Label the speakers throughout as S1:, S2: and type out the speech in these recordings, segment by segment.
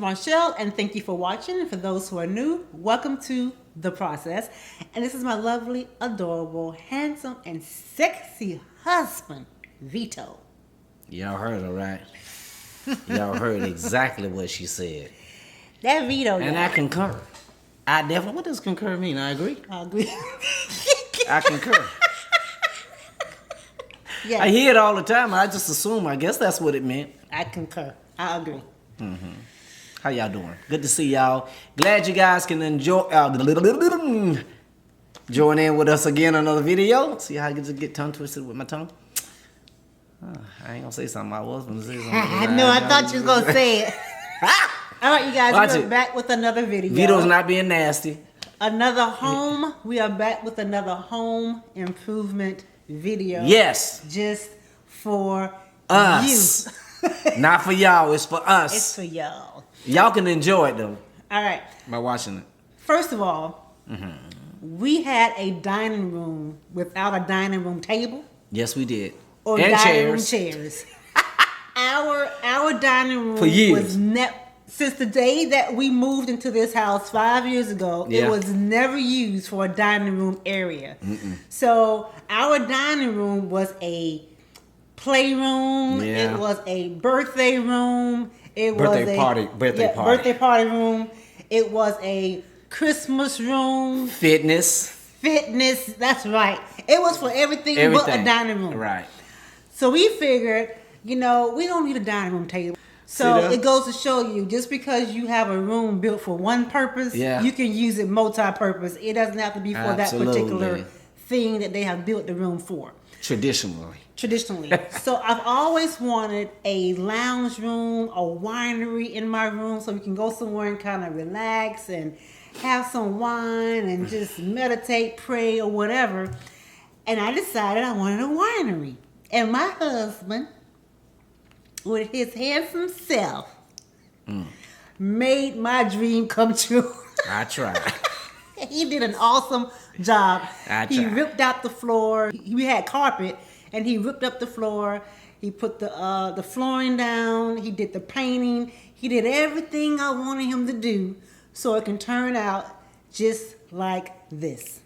S1: Marshall, and thank you for watching. And for those who are new, welcome to The Process. And this is my lovely, adorable, handsome, and sexy husband, Vito.
S2: Y'all heard her, right? Y'all heard exactly what she said.
S1: That Vito,
S2: and I concur. I definitely. What does concur mean? I agree.
S1: I agree.
S2: I concur.
S1: Yes.
S2: I hear it all the time. I just assume. I guess that's what it meant.
S1: I concur. I agree.
S2: Mm-hmm. How y'all doing? Good to see y'all. Glad you guys can enjoy. Join in with us again on another video. See how I get tongue twisted with my tongue. I ain't gonna say something I was gonna say something.
S1: I know. I thought you was gonna say it. All right, you guys. We're back with another video.
S2: Vito's not being nasty.
S1: Another home. We are back with another home improvement video.
S2: Yes.
S1: Just for
S2: us.
S1: You.
S2: Not for y'all. It's for us.
S1: It's for y'all.
S2: Y'all can enjoy it though.
S1: All right.
S2: By watching it.
S1: First of all, we had a dining room without a dining room table.
S2: Yes, we did.
S1: Or
S2: and
S1: dining room chairs. Our dining room
S2: for years.
S1: Was since the day that we moved into this house 5 years ago, It was never used for a dining room area. So our dining room was a playroom.
S2: Yeah.
S1: It was a birthday room. It
S2: birthday
S1: was birthday party room. It was a Christmas room.
S2: Fitness.
S1: That's right. It was for everything but a dining room.
S2: Right.
S1: So we figured, we don't need a dining room table. So it goes to show you, just because you have a room built for one purpose, you can use it multi-purpose. It doesn't have to be for that particular thing that they have built the room for. Traditionally. So I've always wanted a lounge room, a winery in my room, so we can go somewhere and kind of relax and have some wine and just meditate, pray, or whatever. And I decided I wanted a winery. And my husband, with his handsome self, made my dream come true.
S2: I tried.
S1: He did an awesome job. He
S2: tried.
S1: ripped out the floor. We had carpet, and he ripped up the floor. He put the flooring down. He did the painting. He did everything I wanted him to do so it can turn out just like this.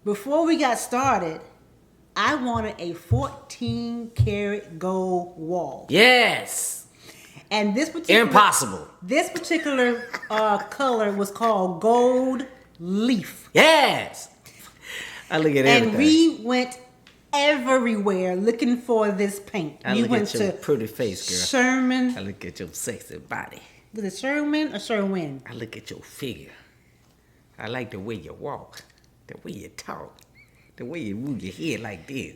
S1: before we got started, I wanted a 14-karat gold wall.
S2: Yes.
S1: And this particular
S2: impossible.
S1: This particular color was called gold leaf.
S2: Yes. I look at everything.
S1: And we went everywhere looking for this paint.
S2: I look at your pretty face, girl.
S1: Sherman.
S2: I look at your sexy body.
S1: Was it Sherman or Sherwin?
S2: I look at your figure. I like the way you walk, the way you talk, the way you move your head like this,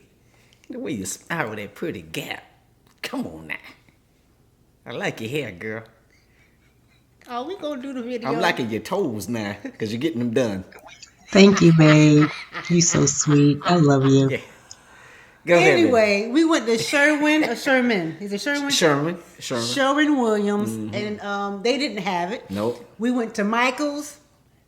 S2: the way you smile with that pretty gap. Come on now. I like your hair, girl.
S1: Oh, we gonna do the video.
S2: I'm liking your toes now, because you're getting them done.
S3: Thank you, babe. You so sweet. I love you.
S2: Yeah. Go ahead.
S1: Anyway, we went to Sherwin or Sherman. Is it Sherwin?
S2: Sherman.
S1: Sherwin-Williams, and they didn't have it.
S2: Nope.
S1: We went to Michael's.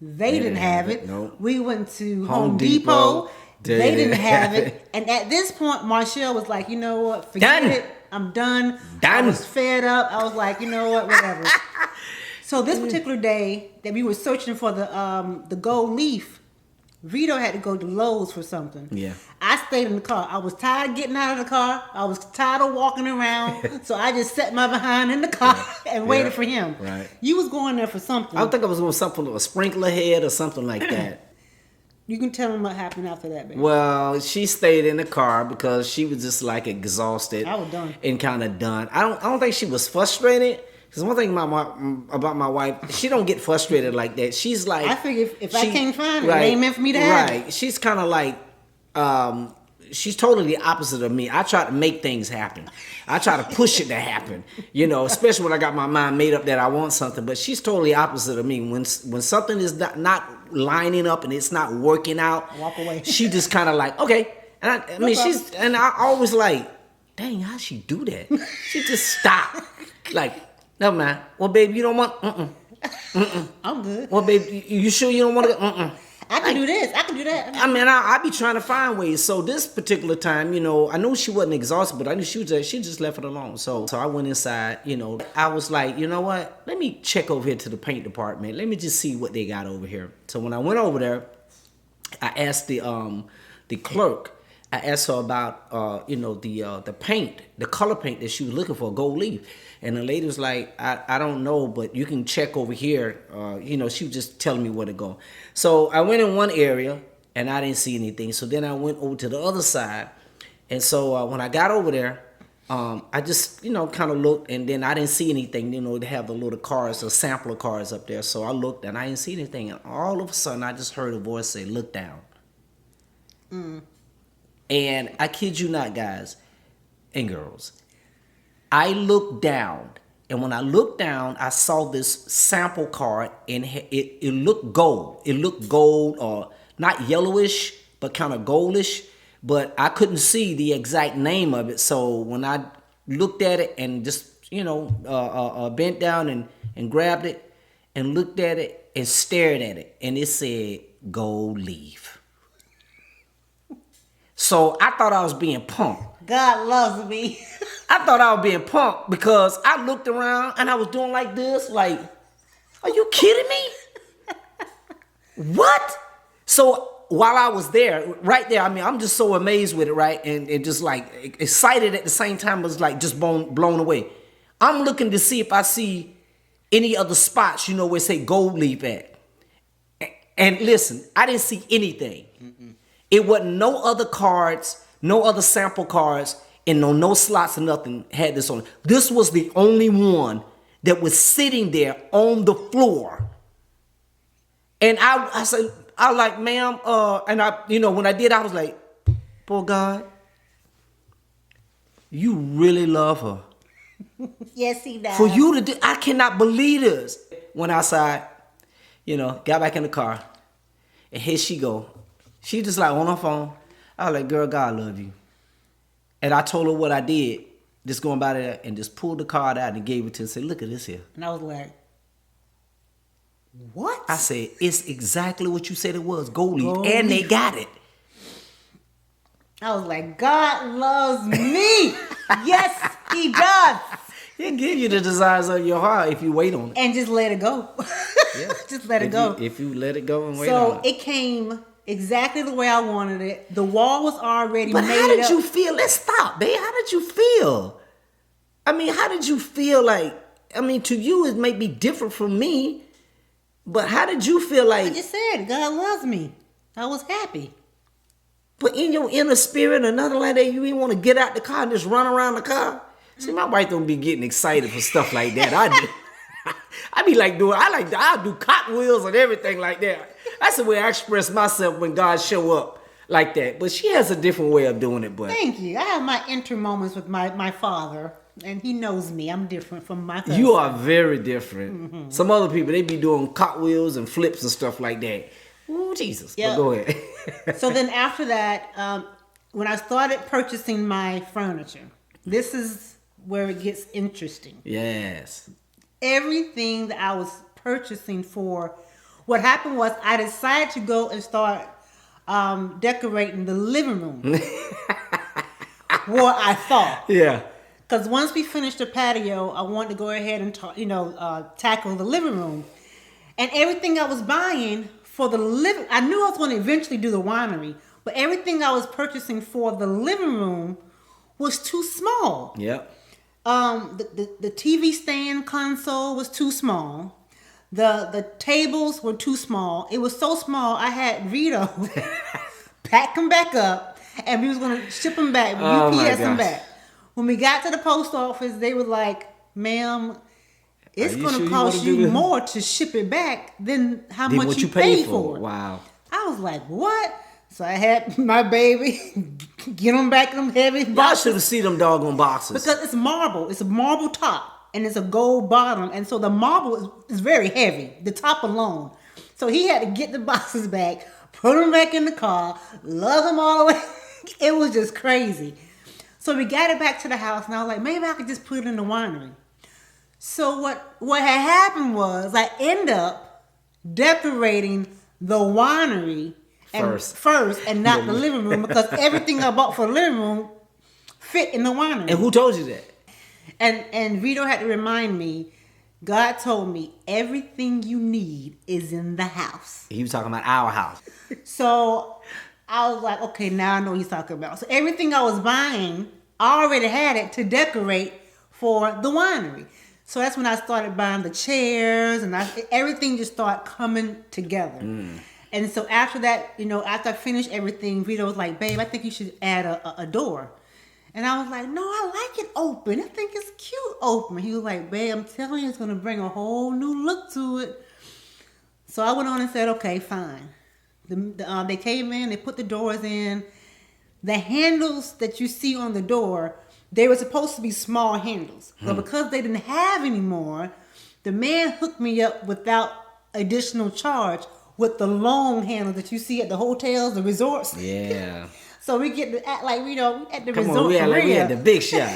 S1: They didn't have it.
S2: Nope.
S1: We went to Home Depot. They didn't have it. And at this point, Marshall was like, you know what? Forget it. I'm done. I was fed up. I was like, you know what? Whatever. So this particular day that we were searching for the gold leaf, Vito had to go to Lowe's for something.
S2: Yeah.
S1: I stayed in the car. I was tired of getting out of the car. I was tired of walking around. So I just sat my behind in the car and waited for him.
S2: Right.
S1: You was going there for something.
S2: I think I was going something with a sprinkler head or something like that.
S1: You can tell him what happened after that, baby.
S2: Well, she stayed in the car because she was just like exhausted.
S1: I was done.
S2: And kind of done. I don't think she was frustrated. Because one thing about my wife, she don't get frustrated like that. She's like...
S1: I figure if I can't find it, it ain't meant for me to have it.
S2: Right. She's kind of like... she's totally the opposite of me. I try to make things happen. I try to push it to happen. You know, especially when I got my mind made up that I want something. But she's totally opposite of me. When something is not lining up and it's not working out...
S1: Walk away.
S2: She just kind of like, okay. And I mean, she's... And I always like, dang, how'd she do that? She just stopped. Like... No, man. Well, babe, you don't want...
S1: I'm good.
S2: Well, babe, you sure you don't want to...
S1: I can do this. I can do that.
S2: I mean, I be trying to find ways. So this particular time, you know, I knew she wasn't exhausted, but I knew she just left it alone. So I went inside, you know. I was like, you know what? Let me check over here to the paint department. Let me just see what they got over here. So when I went over there, I asked the clerk, I asked her about, you know, the paint, the color paint that she was looking for, gold leaf. And the lady was like, I don't know, but you can check over here. You know, she was just telling me where to go. So I went in one area, and I didn't see anything. So then I went over to the other side. And so when I got over there, I just, you know, kind of looked, and then I didn't see anything. You know, they have the little cars, the sampler cars up there. So I looked, and I didn't see anything. And all of a sudden, I just heard a voice say, look down. And I kid you not, guys and girls, I looked down, and when I looked down, I saw this sample card, and it looked gold. It looked gold, or not yellowish, but kind of goldish, but I couldn't see the exact name of it. So when I looked at it and just, you know, bent down and grabbed it and looked at it and stared at it, and it said gold leaf. So I thought I was being punked.
S1: God loves me.
S2: I thought I was being punked because I looked around and I was doing like this, like, are you kidding me? What? So while I was there, right there, I mean, I'm just so amazed with it, right? And just like excited at the same time, was like just blown away. I'm looking to see if I see any other spots, you know, where it say gold leaf at. And listen, I didn't see anything. It wasn't no other cards, no other sample cards, and no slots or nothing had this on it. This was the only one that was sitting there on the floor. And I said, I was like, ma'am, and I, you know, when I did, I was like, poor God, you really love her.
S1: Yes, he does.
S2: For you to do, I cannot believe this. Went outside, you know, got back in the car, and here she go. She just like on her phone. I was like, girl, God love you. And I told her what I did, just going by there and just pulled the card out and gave it to her and said, look at this here.
S1: And I was like, what?
S2: I said, it's exactly what you said it was, gold leaf, and they got it.
S1: I was like, God loves me. Yes, he does.
S2: He'll give you the desires of your heart if you wait on it.
S1: And just let it go.
S2: Yeah.
S1: Just let it go.
S2: If you let it go and wait on it.
S1: So it came exactly the way I wanted it. The wall was already
S2: but
S1: made
S2: how did
S1: up.
S2: you feel? Let's stop, babe. How did you feel? I mean, how did you feel like, I mean, to you it may be different from me, but how did you feel like?
S1: I just said, God loves me. I was happy.
S2: But in your inner spirit or nothing like that, you didn't want to get out the car and just run around the car? See, my wife don't be getting excited for stuff like that. I do. I be like I'll do cartwheels and everything like that. That's the way I express myself when God show up like that. But she has a different way of doing it. But
S1: thank you. I have my inner moments with my father, and he knows me. I'm different from my husband.
S2: You are very different. Mm-hmm. Some other people, they be doing cartwheels and flips and stuff like that. Oh, Jesus. Yep. But go ahead.
S1: So then after that, when I started purchasing my furniture, this is where it gets interesting.
S2: Yes.
S1: Everything that I was purchasing for, what happened was I decided to go and start decorating the living room. What I thought.
S2: Yeah.
S1: Because once we finished the patio, I wanted to go ahead and tackle the living room. And everything I was buying for the living, I knew I was going to eventually do the winery, but everything I was purchasing for the living room was too small.
S2: Yep.
S1: The TV stand console was too small. The tables were too small. It was so small, I had Vito pack them back up, and we was going to ship them back, UPS them back. When we got to the post office, they were like, ma'am, it's going to cost you more to ship it back than how much you paid for it.
S2: Wow.
S1: I was like, what? So I had my baby get them back them heavy boxes.
S2: Y'all should have seen them doggone boxes.
S1: Because it's marble. It's a marble top and it's a gold bottom. And so the marble is very heavy, the top alone. So he had to get the boxes back, put them back in the car, lug them all the way. It was just crazy. So we got it back to the house and I was like, maybe I could just put it in the winery. So what had happened was I ended up decorating the winery first and not the living room, because everything I bought for the living room fit in the winery.
S2: And who told you that?
S1: And Vito had to remind me, God told me everything you need is in the house.
S2: He was talking about our house.
S1: So I was like, okay, now I know what he's talking about. So everything I was buying, I already had it to decorate for the winery. So that's when I started buying the chairs, and everything just started coming together. And so after that, after I finished everything, Vito was like, babe, I think you should add a door. And I was like, no, I like it open. I think it's cute open. He was like, babe, I'm telling you, it's going to bring a whole new look to it. So I went on and said, okay, fine. They came in, they put the doors in. The handles that you see on the door, they were supposed to be small handles. But because they didn't have any more, the man hooked me up without additional charge with the long handle that you see at the hotels, the resorts.
S2: Yeah.
S1: So we get to act like, at the
S2: Come
S1: resort.
S2: on, we had the big shot.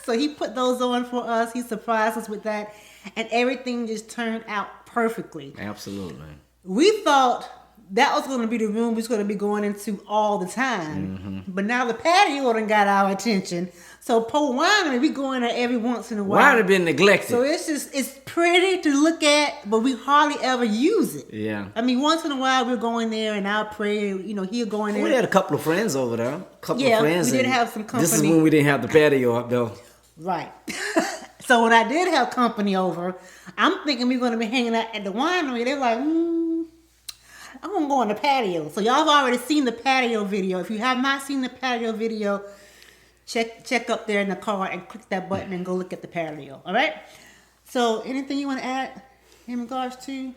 S1: So he put those on for us. He surprised us with that. And everything just turned out perfectly.
S2: Absolutely.
S1: We thought that was going to be the room we was going to be going into all the time. But now the patio done got our attention. So po winery, we go in there every once in a while.
S2: Winery been neglected.
S1: So it's pretty to look at, but we hardly ever use it.
S2: Yeah.
S1: I mean, once in a while we'll go in there and I'll pray, he'll go in there.
S2: We had a couple of friends over there. We
S1: did have some company.
S2: This is when we didn't have the patio up though.
S1: Right. So when I did have company over, I'm thinking we're going to be hanging out at the winery. They're like, I'm going to go on the patio. So y'all have already seen the patio video. If you have not seen the patio video, check up there in the card and click that button and go look at the patio. All right? So anything you want to add in regards to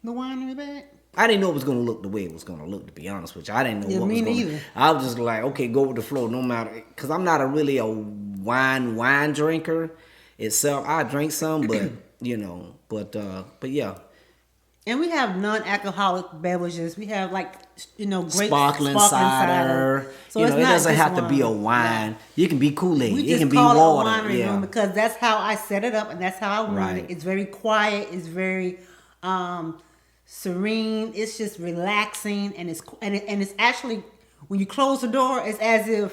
S1: the winery bag?
S2: I didn't know it was going to look the way it was going to look, to be honest with you. I didn't know what was going to. I was just like, okay, go with the flow no matter. Because I'm not really a wine drinker itself. I drink some, but, but yeah.
S1: And we have non-alcoholic beverages. We have great
S2: sparkling cider. So it doesn't have to be a wine. You can be Kool-Aid. It can be water.
S1: We just call it a winery room because that's how I set it up and that's how I run it. It's very quiet. It's very serene. It's just relaxing, and it's actually, when you close the door, it's as if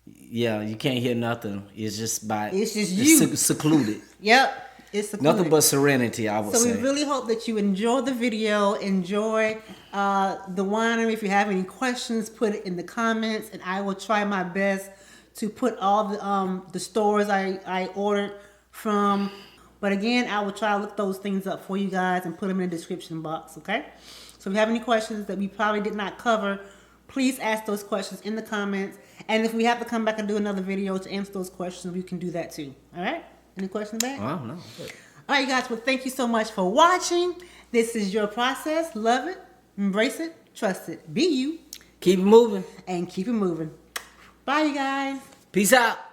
S2: you can't hear nothing. It's just
S1: you
S2: secluded.
S1: Yep. It's a
S2: nothing but serenity, I would say.
S1: So we really hope that you enjoy the video, enjoy the winery. If you have any questions, put it in the comments, and I will try my best to put all the stores I ordered from. But again, I will try to look those things up for you guys and put them in the description box, okay? So if you have any questions that we probably did not cover, please ask those questions in the comments. And if we have to come back and do another video to answer those questions, we can do that too. All right? Any questions back?
S2: Oh, no.
S1: All right, you guys. Well, thank you so much for watching. This is your process. Love it, embrace it, trust it. Be you.
S2: Keep it moving.
S1: And keep it moving. Bye, you guys.
S2: Peace out.